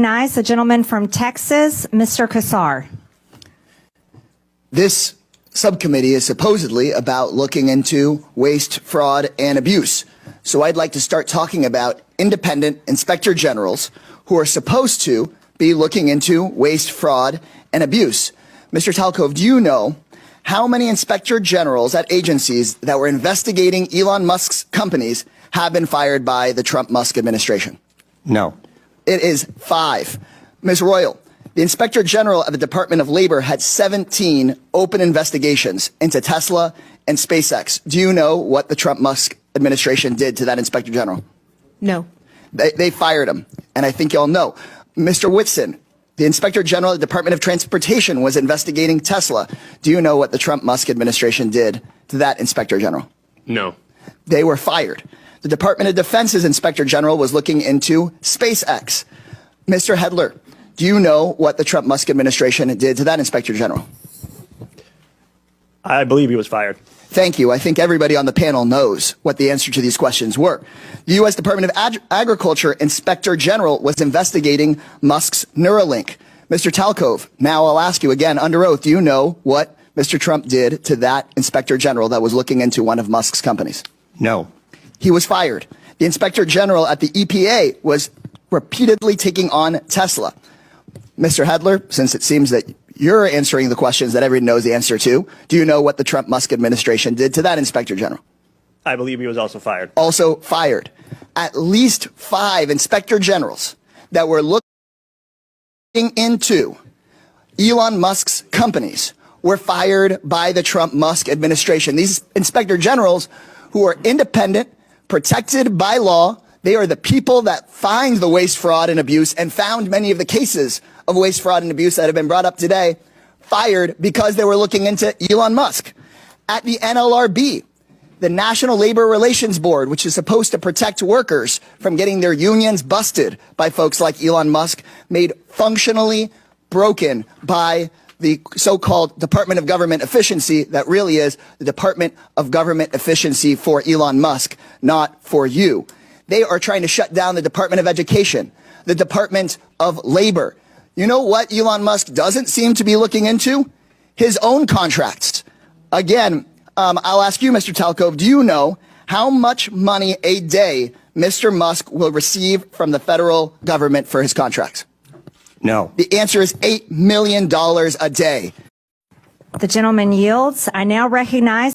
Recognize the gentleman from Texas, Mr. Kassar. This subcommittee is supposedly about looking into waste, fraud, and abuse. So I'd like to start talking about independent inspector generals who are supposed to be looking into waste, fraud, and abuse. Mr. Talcove, do you know how many inspector generals at agencies that were investigating Elon Musk's companies have been fired by the Trump-Musk administration? No. It is 5. Ms. Royal, the Inspector General of the Department of Labor had 17 open investigations into Tesla and SpaceX. Do you know what the Trump-Musk administration did to that Inspector General? No. They fired him, and I think y'all know. Mr. Whitson, the Inspector General of the Department of Transportation was investigating Tesla. Do you know what the Trump-Musk administration did to that Inspector General? No. They were fired. The Department of Defense's Inspector General was looking into SpaceX. Mr. Hedler, do you know what the Trump-Musk administration did to that Inspector General? I believe he was fired. Thank you. I think everybody on the panel knows what the answer to these questions were. The U.S. Department of Agriculture Inspector General was investigating Musk's Neuralink. Mr. Talcove, now I'll ask you again under oath, do you know what Mr. Trump did to that Inspector General that was looking into one of Musk's companies? No. He was fired. The Inspector General at the EPA was repeatedly taking on Tesla. Mr. Hedler, since it seems that you're answering the questions that everyone knows the answer to, do you know what the Trump-Musk administration did to that Inspector General? I believe he was also fired. Also fired. At least 5 Inspector Generals that were looking into Elon Musk's companies were fired by the Trump-Musk administration. These Inspector Generals who are independent, protected by law, they are the people that find the waste, fraud, and abuse and found many of the cases of waste, fraud, and abuse that have been brought up today, fired because they were looking into Elon Musk. At the NLRB, the National Labor Relations Board, which is supposed to protect workers from getting their unions busted by folks like Elon Musk, made functionally broken by the so-called Department of Government Efficiency that really is the Department of Government Efficiency for Elon Musk, not for you. They are trying to shut down the Department of Education, the Department of Labor. You know what Elon Musk doesn't seem to be looking into? His own contracts. Again, I'll ask you, Mr. Talcove, do you know how much money a day Mr. Musk will receive from the federal government for his contracts? No. The answer is $8 million a day. The gentleman yields. I now recognize